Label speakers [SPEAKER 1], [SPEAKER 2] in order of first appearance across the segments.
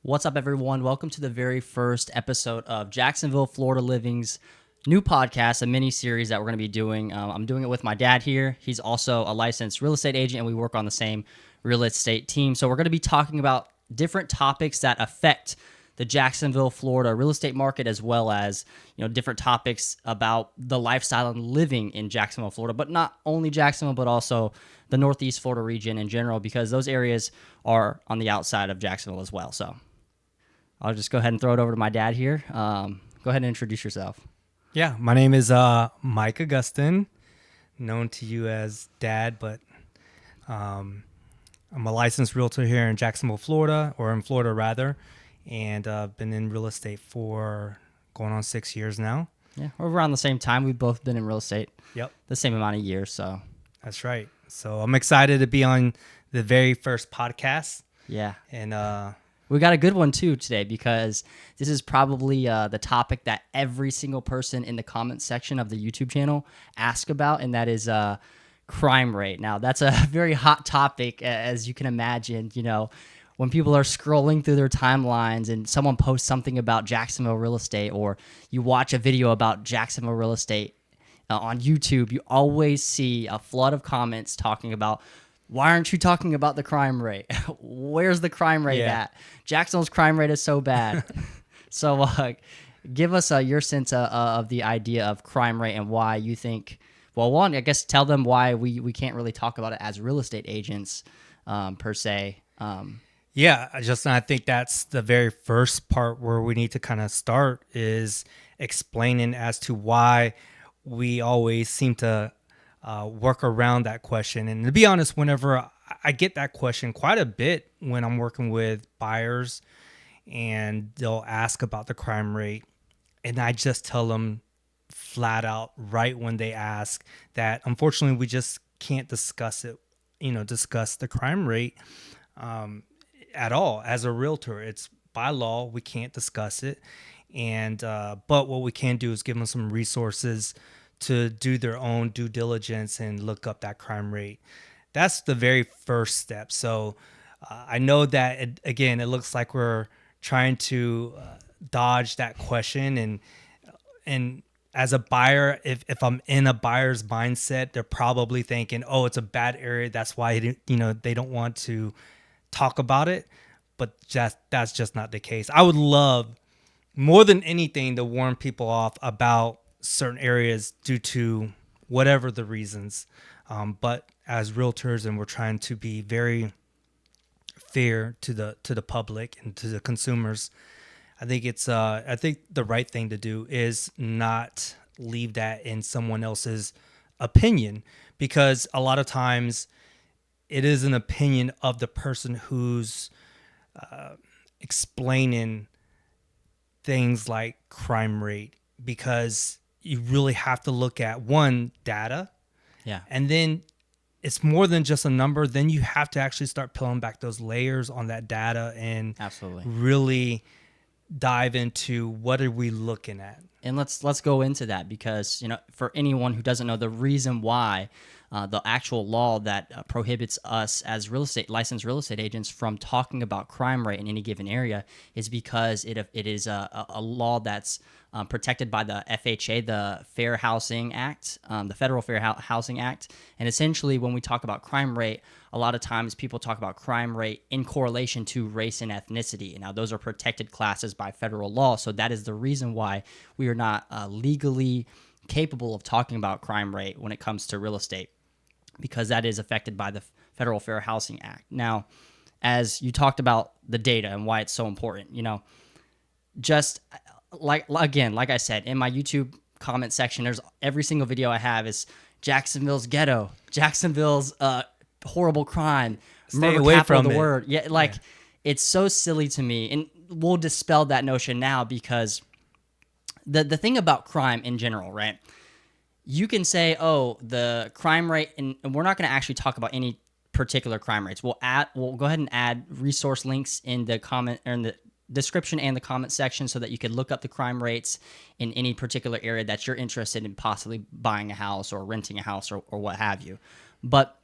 [SPEAKER 1] What's up, everyone? Welcome to the very first episode of Jacksonville Florida Living's new podcast, a mini series that we're going to be doing. I'm doing it with my dad here. He's also a licensed real estate agent, and we work on the same real estate team. So we're going to be talking about different topics that affect the Jacksonville, Florida real estate market, as well as different topics about the lifestyle and living in Jacksonville, Florida, but not only Jacksonville, but also the Northeast Florida region in general, because those areas are on the outside of Jacksonville as well. So I'll just go ahead and throw it over to my dad here. Go ahead and introduce yourself.
[SPEAKER 2] Yeah, my name is Mike Augustin, known to you as Dad, but I'm a licensed realtor here in Jacksonville, Florida, or in Florida rather, and I've been in real estate for going on 6 years now.
[SPEAKER 1] Yeah, we're around the same time. We've both been in real estate.
[SPEAKER 2] Yep.
[SPEAKER 1] The same amount of years, so.
[SPEAKER 2] That's right. So I'm excited to be on the very first podcast.
[SPEAKER 1] Yeah.
[SPEAKER 2] And
[SPEAKER 1] we got a good one too today, because this is probably the topic that every single person in the comment section of the YouTube channel ask about, and that is crime rate. Now, that's a very hot topic, as you can imagine. When people are scrolling through their timelines and someone posts something about Jacksonville real estate, or you watch a video about Jacksonville real estate on YouTube, you always see a flood of comments talking about, why aren't you talking about the crime rate? Where's the crime rate at? Jacksonville's crime rate is so bad. So give us your sense of the idea of crime rate and why you think, well, one, I guess tell them why we can't really talk about it as real estate agents per se.
[SPEAKER 2] I think that's the very first part where we need to kind of start, is explaining as to why we always seem to work around that question. And to be honest, whenever I get that question quite a bit when I'm working with buyers, and they'll ask about the crime rate, and I just tell them flat out right when they ask that unfortunately we just can't discuss it, discuss the crime rate at all. As a realtor, it's by law, we can't discuss it. And but what we can do is give them some resources to do their own due diligence and look up that crime rate. That's the very first step. So I know that, it looks like we're trying to dodge that question. And as a buyer, if I'm in a buyer's mindset, they're probably thinking, oh, it's a bad area, that's why they don't want to talk about it. But that's just not the case. I would love more than anything to warn people off about certain areas due to whatever the reasons. But as realtors, and we're trying to be very fair to the public and to the consumers, I think the right thing to do is not leave that in someone else's opinion, because a lot of times it is an opinion of the person who's explaining things like crime rate, because you really have to look at data.
[SPEAKER 1] Yeah.
[SPEAKER 2] And then it's more than just a number. Then you have to actually start peeling back those layers on that data and
[SPEAKER 1] absolutely
[SPEAKER 2] really dive into what are we looking at.
[SPEAKER 1] And let's go into that, because for anyone who doesn't know, the reason why the actual law that prohibits us as licensed real estate agents from talking about crime rate in any given area is because it is a law that's protected by the FHA, the Fair Housing Act, the Federal Fair Housing Act. And essentially, when we talk about crime rate, a lot of times people talk about crime rate in correlation to race and ethnicity. Now, those are protected classes by federal law, so that is the reason why we are not legally capable of talking about crime rate when it comes to real estate, because that is affected by the Federal Fair Housing Act. Now, as you talked about the data and why it's so important, just like I said, in my YouTube comment section, there's every single video I have is Jacksonville's ghetto, Jacksonville's horrible crime,
[SPEAKER 2] Stay away from
[SPEAKER 1] the
[SPEAKER 2] it.
[SPEAKER 1] word. It's so silly to me, and we'll dispel that notion now, because the thing about crime in general, right? You can say, oh, the crime rate, and we're not going to actually talk about any particular crime rates. We'll go ahead and add resource links in the comment or in the description and the comment section, so that you can look up the crime rates in any particular area that you're interested in possibly buying a house or renting a house or what have you. But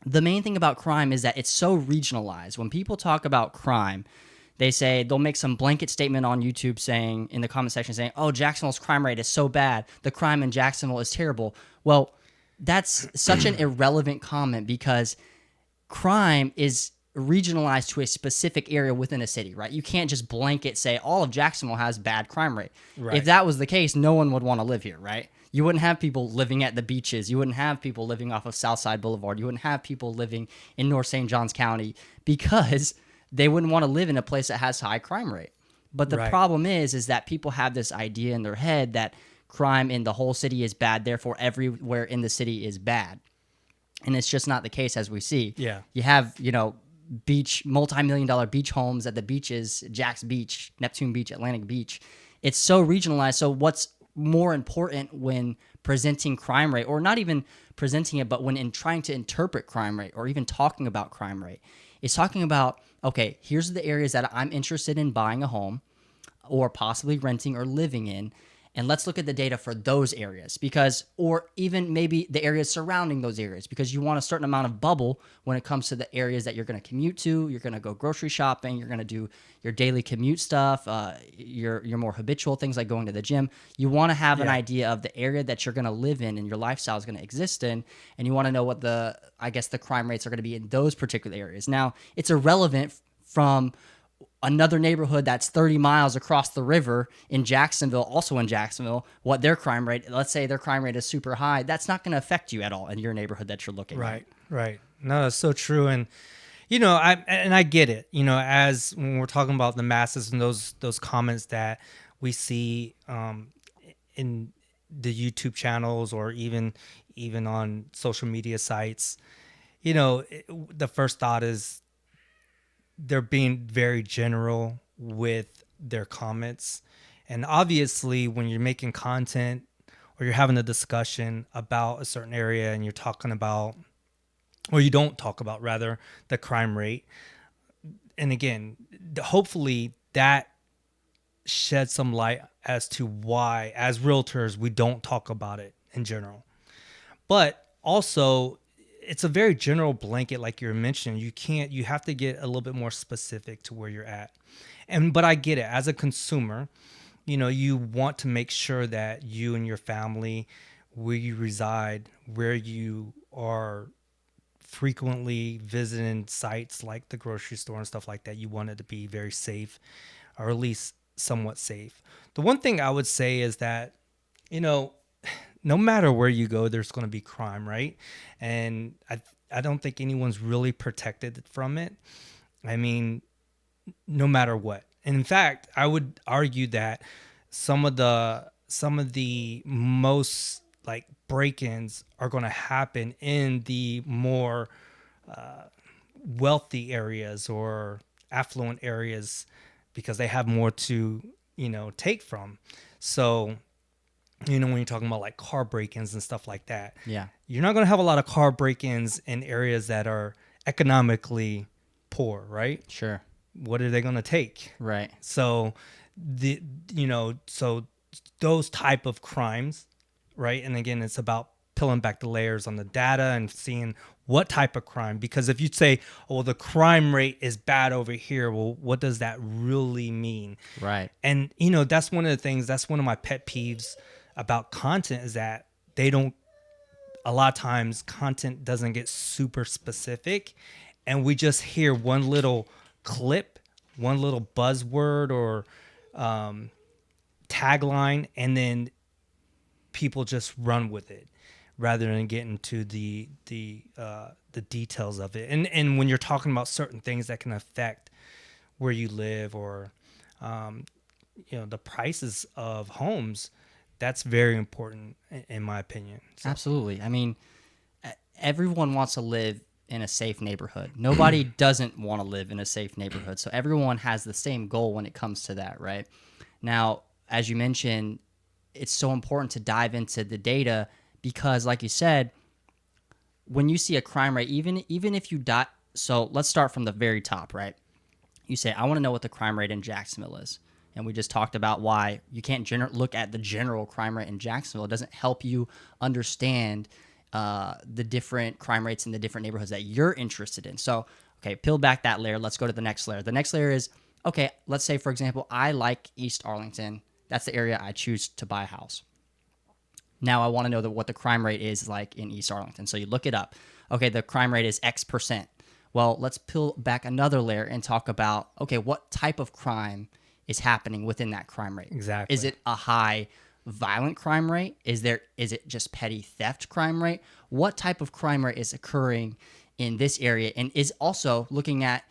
[SPEAKER 1] the main thing about crime is that it's so regionalized. When people talk about crime, they'll make some blanket statement on YouTube saying, in the comment section saying, oh, Jacksonville's crime rate is so bad. The crime in Jacksonville is terrible. Well, that's such an irrelevant comment because crime is regionalized to a specific area within a city, right? You can't just blanket say all of Jacksonville has bad crime rate.
[SPEAKER 2] Right.
[SPEAKER 1] If that was the case, no one would want to live here, right? You wouldn't have people living at the beaches. You wouldn't have people living off of Southside Boulevard. You wouldn't have people living in North St. Johns County because they wouldn't want to live in a place that has high crime rate. But the problem is that people have this idea in their head that crime in the whole city is bad, therefore everywhere in the city is bad. And it's just not the case, as we see.
[SPEAKER 2] Yeah.
[SPEAKER 1] You have, multi-million-dollar beach homes at the beaches, Jack's Beach, Neptune Beach, Atlantic Beach. It's so regionalized. So what's more important when presenting crime rate, or not even presenting it, but when trying to interpret crime rate or even talking about crime rate, is talking about, okay, here's the areas that I'm interested in buying a home or possibly renting or living in. And let's look at the data for those areas or even maybe the areas surrounding those areas, because you want a certain amount of bubble when it comes to the areas that you're going to commute to. You're going to go grocery shopping. You're going to do your daily commute stuff, your more habitual things like going to the gym. You want to have an idea of the area that you're going to live in and your lifestyle is going to exist in. And you want to know what the crime rates are going to be in those particular areas. Now, it's irrelevant from another neighborhood that's 30 miles across the river in Jacksonville, what their crime rate, let's say their crime rate is super high, that's not going to affect you at all in your neighborhood that you're looking at.
[SPEAKER 2] Right. No, that's so true. And, I get it, as when we're talking about the masses and those comments that we see in the YouTube channels or even on social media sites, the first thought is, they're being very general with their comments. And obviously, when you're making content or you're having a discussion about a certain area and you're talking about, or you don't talk about rather, the crime rate. And again, hopefully that sheds some light as to why, as realtors, we don't talk about it in general. But also, it's a very general blanket, like you're mentioning. You have to get a little bit more specific to where you're at. But I get it. As a consumer, you want to make sure that you and your family, where you reside, where you are frequently visiting sites like the grocery store and stuff like that, you want it to be very safe, or at least somewhat safe. The one thing I would say is that, no matter where you go, there's going to be crime, right? And I don't think anyone's really protected from it. I mean, no matter what. And in fact, I would argue that some of the most like break-ins are going to happen in the more wealthy areas or affluent areas because they have more to, take from. So, when you're talking about like car break-ins and stuff like that, you're not going to have a lot of car break-ins in areas that are economically poor, right?
[SPEAKER 1] Sure.
[SPEAKER 2] What are they going to take?
[SPEAKER 1] Right.
[SPEAKER 2] So so those type of crimes, right? And again, it's about peeling back the layers on the data and seeing what type of crime, because if you say, oh, the crime rate is bad over here, well, what does that really mean?
[SPEAKER 1] Right.
[SPEAKER 2] And, that's one of the things, that's one of my pet peeves about content is that a lot of times content doesn't get super specific and we just hear one little clip, one little buzzword or tagline, and then people just run with it rather than get into the details of it. And when you're talking about certain things that can affect where you live or the prices of homes, that's very important in my opinion. So.
[SPEAKER 1] Absolutely. I mean, everyone wants to live in a safe neighborhood. Nobody doesn't want to live in a safe neighborhood. So everyone has the same goal when it comes to that, right? Now, as you mentioned, it's so important to dive into the data because, like you said, when you see a crime rate, even if you die, so let's start from the very top, right? You say, I want to know what the crime rate in Jacksonville is. And we just talked about why you can't look at the general crime rate in Jacksonville. It doesn't help you understand the different crime rates in the different neighborhoods that you're interested in. So, okay, peel back that layer. Let's go to the next layer. The next layer is, okay, let's say, for example, I like East Arlington. That's the area I choose to buy a house. Now I want to know what the crime rate is like in East Arlington. So you look it up. Okay, the crime rate is X percent. Well, let's peel back another layer and talk about, okay, what type of crime is happening within that crime rate? Is
[SPEAKER 2] Exactly.
[SPEAKER 1] it a high violent crime rate? Is it just petty theft crime rate? What type of crime rate is occurring in this area? And is also looking at,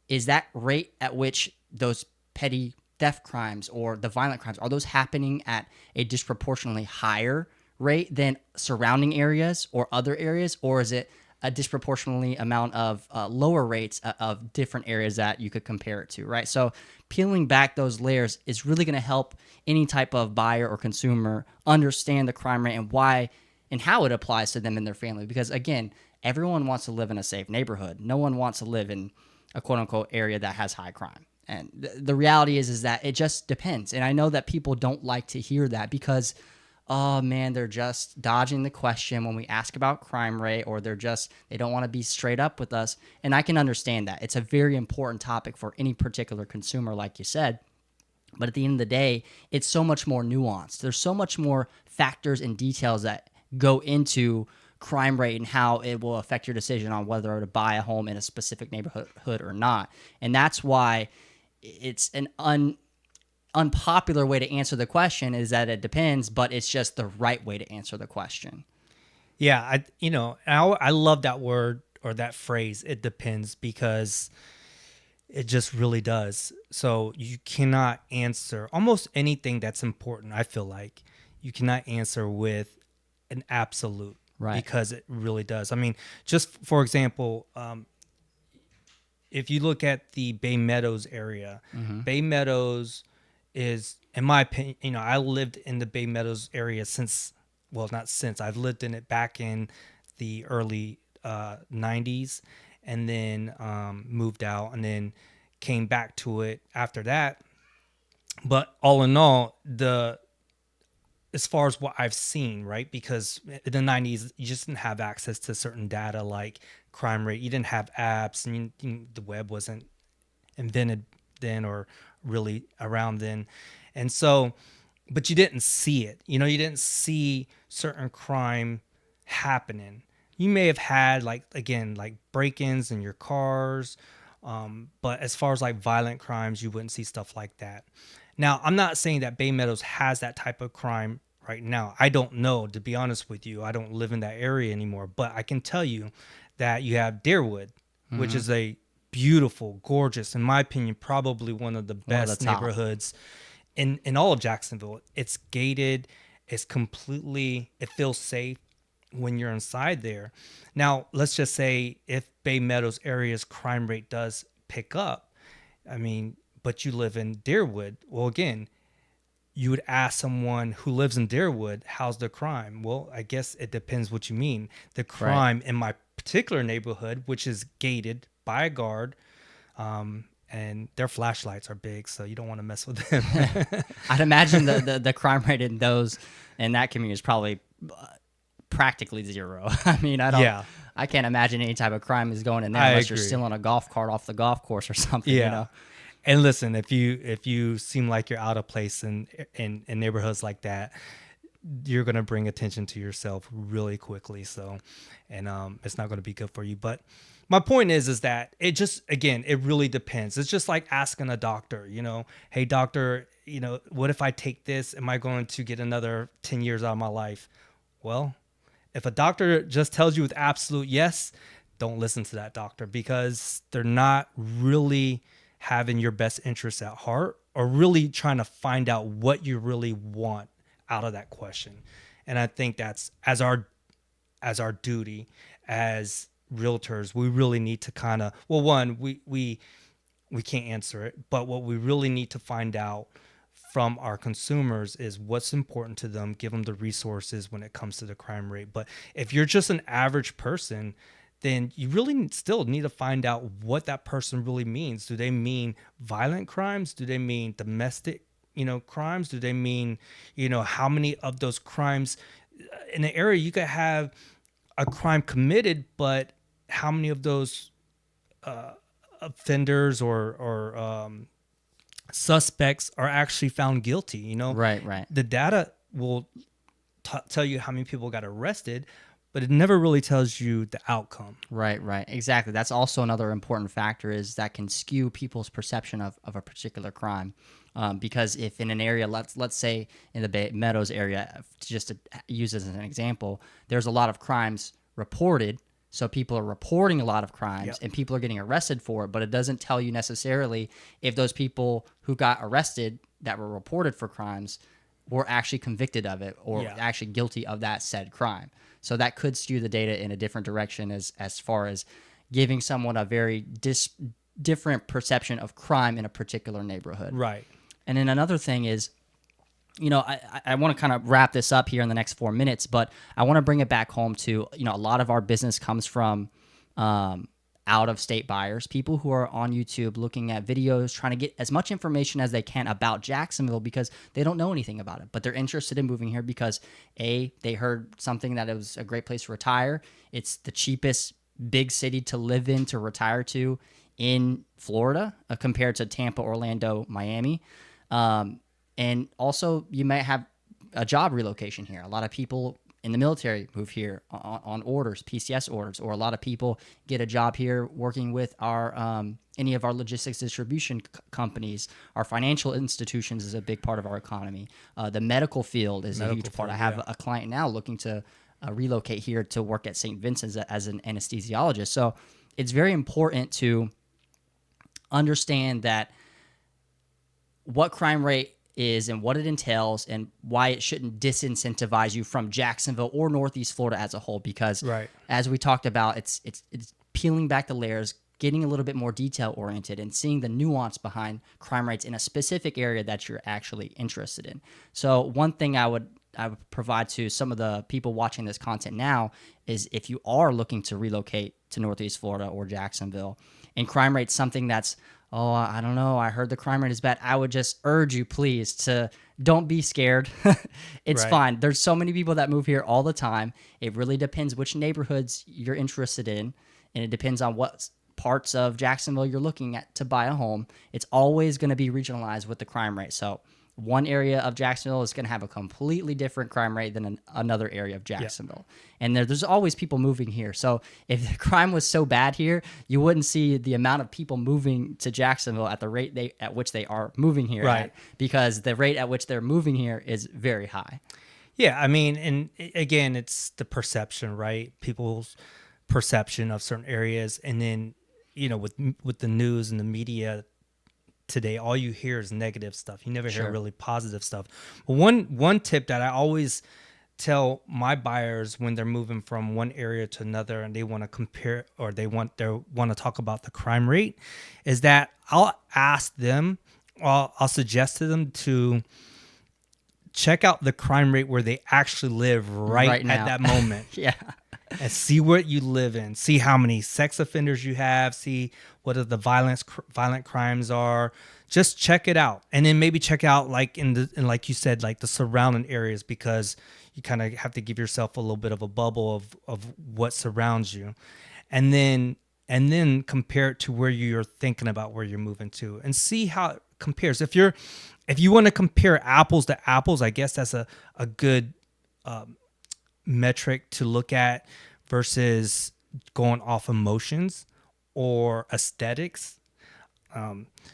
[SPEAKER 1] is that rate at which those petty theft crimes or the violent crimes, are those happening at a disproportionately higher rate than surrounding areas or other areas, or is it a disproportionately amount of lower rates of different areas that you could compare it to, right? So peeling back those layers is really going to help any type of buyer or consumer understand the crime rate and why and how it applies to them and their family. Because again, everyone wants to live in a safe neighborhood. No one wants to live in a quote unquote area that has high crime. And the reality is that it just depends. And I know that people don't like to hear that because, oh man, they're just dodging the question when we ask about crime rate, or they don't want to be straight up with us. And I can understand that. It's a very important topic for any particular consumer, like you said. But at the end of the day, it's so much more nuanced. There's so much more factors and details that go into crime rate and how it will affect your decision on whether to buy a home in a specific neighborhood or not. And that's why it's an unpopular way to answer the question, is that it depends, but it's just the right way to answer the question.
[SPEAKER 2] Yeah, I love that word or that phrase. It depends, because it just really does. So you cannot answer almost anything that's important. I feel like you cannot answer with an absolute,
[SPEAKER 1] Right.
[SPEAKER 2] because it really does. I mean, just for example, if you look at the Bay Meadows area, Bay Meadows is, in my opinion, I lived in the Bay Meadows area since, well, not since, I've lived in it back in the early 90s, and then moved out, and then came back to it after that. But all in all, as far as what I've seen, right? Because in the 90s, you just didn't have access to certain data like crime rate. You didn't have apps, and the web wasn't invented then, or really around then. And so, but you didn't see it. You didn't see certain crime happening. You may have had, like, again, like break-ins in your cars. But as far as like violent crimes, you wouldn't see stuff like that. Now, I'm not saying that Bay Meadows has that type of crime right now. I don't know, to be honest with you. I don't live in that area anymore. But I can tell you that you have Deerwood, which is a beautiful, gorgeous, in my opinion, probably one of the best neighborhoods in all of Jacksonville. It's gated. It feels safe when you're inside there. Now, let's just say if Bay Meadows area's crime rate does pick up, I mean, but you live in Deerwood, well, again, you would ask someone who lives in Deerwood, how's the crime? Well, I guess it depends what you mean. The crime in my particular neighborhood, which is gated by a guard, and their flashlights are big, so you don't want to mess with them.
[SPEAKER 1] I'd imagine the crime rate in that community is probably practically zero. I mean, I can't imagine any type of crime is going in there unless you're stealing a golf cart off the golf course or something.
[SPEAKER 2] Yeah. And listen, if you seem like you're out of place in neighborhoods like that, you're going to bring attention to yourself really quickly. So, and it's not going to be good for you. But my point is that it just, again, it really depends. It's just like asking a doctor, hey, doctor, what if I take this? Am I going to get another 10 years out of my life? Well, if a doctor just tells you with absolute yes, don't listen to that doctor, because they're not really having your best interests at heart, or really trying to find out what you really want out of that question. And I think that's as our duty as realtors, we really need to kind of, well, one, we can't answer it, but what we really need to find out from our consumers is what's important to them, give them the resources when it comes to the crime rate. But if you're just an average person, then you really still need to find out what that person really means. Do they mean violent crimes? Do they mean domestic, crimes? Do they mean, how many of those crimes in an area you could have a crime committed, but how many of those offenders or suspects are actually found guilty.
[SPEAKER 1] Right, right.
[SPEAKER 2] The data will tell you how many people got arrested, but it never really tells you the outcome.
[SPEAKER 1] Right, right. Exactly. That's also another important factor is that can skew people's perception of a particular crime. Because if in an area, let's say in the Bay Meadows area, just to use as an example, there's a lot of crimes reported. So people are reporting a lot of crimes
[SPEAKER 2] Yep.
[SPEAKER 1] and people are getting arrested for it, but it doesn't tell you necessarily if those people who got arrested that were reported for crimes were actually convicted of it or
[SPEAKER 2] Yeah.
[SPEAKER 1] actually guilty of that said crime. So that could skew the data in a different direction as far as giving someone a very different perception of crime in a particular neighborhood.
[SPEAKER 2] Right.
[SPEAKER 1] And then another thing is, I want to kind of wrap this up here in the next 4 minutes, but I want to bring it back home to, a lot of our business comes from out-of-state buyers, people who are on YouTube looking at videos, trying to get as much information as they can about Jacksonville because they don't know anything about it, but they're interested in moving here because, A, they heard something that it was a great place to retire. It's the cheapest big city to live in, to retire to in Florida compared to Tampa, Orlando, Miami. And also, you might have a job relocation here. A lot of people in the military move here on orders, PCS orders, or a lot of people get a job here working with our any of our logistics distribution companies. Our financial institutions is a big part of our economy. The medical field is a huge part. I have a client now looking to relocate here to work at St. Vincent's as an anesthesiologist. So it's very important to understand that what crime rate is and what it entails and why it shouldn't disincentivize you from Jacksonville or Northeast Florida as a whole, because as we talked about, it's peeling back the layers, getting a little bit more detail oriented and seeing the nuance behind crime rates in a specific area that you're actually interested in. So one thing I would provide to some of the people watching this content now is if you are looking to relocate to Northeast Florida or Jacksonville and crime rate's something that's, oh, I don't know, I heard the crime rate is bad, I would just urge you, please, to don't be scared. It's fine. There's so many people that move here all the time. It really depends which neighborhoods you're interested in, and it depends on what parts of Jacksonville you're looking at to buy a home. It's always going to be regionalized with the crime rate. So one area of Jacksonville is going to have a completely different crime rate than another area of Jacksonville. And there's always people moving here. So if the crime was so bad here, you wouldn't see the amount of people moving to Jacksonville at the rate at which they are moving here at, because the rate at which they're moving here is very high.
[SPEAKER 2] Yeah, I mean, and again, it's the perception, right? People's perception of certain areas. And then, with the news and the media today, all you hear is negative stuff. You never hear really positive stuff. But one tip that I always tell my buyers when they're moving from one area to another and they want to compare or they want to talk about the crime rate is that I'll ask them, I'll suggest to them to check out the crime rate where they actually live right at that moment. And see what you live in. See how many sex offenders you have. See what the violent crimes are. Just check it out, and then maybe check out like like you said, like the surrounding areas, because you kind of have to give yourself a little bit of a bubble of what surrounds you, and then compare it to where you're thinking about where you're moving to, and see how it compares. If you want to compare apples to apples, I guess that's a good metric to look at versus going off emotions or aesthetics.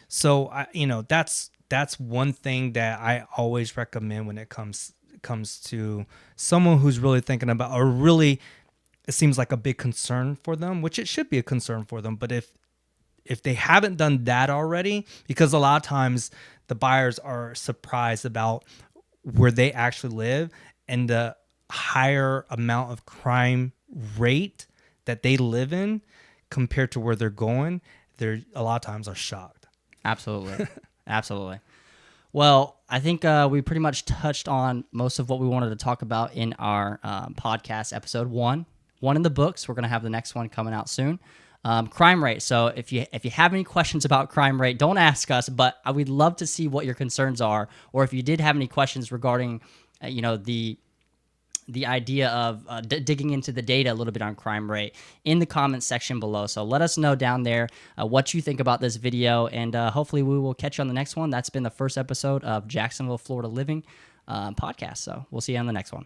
[SPEAKER 2] So that's one thing that I always recommend when it comes to someone who's really thinking about, or really it seems like a big concern for them, which it should be a concern for them. But if they haven't done that already, because a lot of times the buyers are surprised about where they actually live and the higher amount of crime rate that they live in compared to where they're going, they're a lot of times are shocked.
[SPEAKER 1] Absolutely. Absolutely. Well, I think we pretty much touched on most of what we wanted to talk about in our podcast episode one in the books. We're going to have the next one coming out soon. Crime rate. So if you have any questions about crime rate, don't ask us, but we'd love to see what your concerns are, or if you did have any questions regarding, the idea of digging into the data a little bit on crime rate in the comments section below. So let us know down there what you think about this video, and hopefully we will catch you on the next one. That's been the first episode of Jacksonville Florida Living podcast. So we'll see you on the next one.